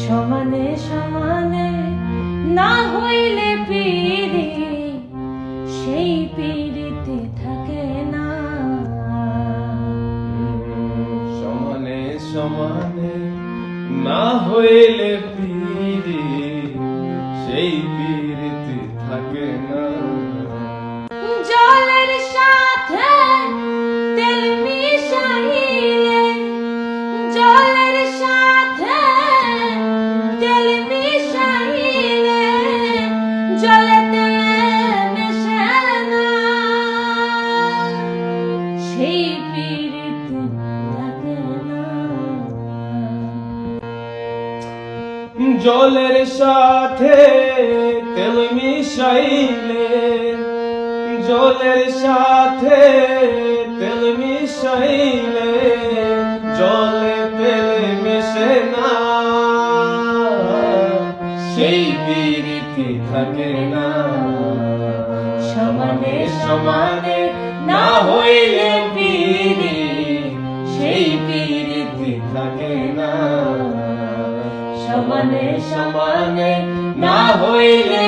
সমানে সমানে না হইলে পিরি সেই পিরিতে থাকে না। সমানে সমানে না হইলে পিরি সেই পিরিতে থাকে না। জলের সাথে তেল মিশাইলে, জলের সাথে তেল মিশাইলে জলে তেলে মেশে না, সেই পিরিতে থাকে না। জলের সাথে তেল মিশাইলে, জলের সাথে তেল মিশাইলে জলে তেলে মেশে না, সেই পিরিতি থাকে না। সমানে সমানে না হইলে পিরি সেই পিরিতি থাকে না। সমানে সমানে না হইলে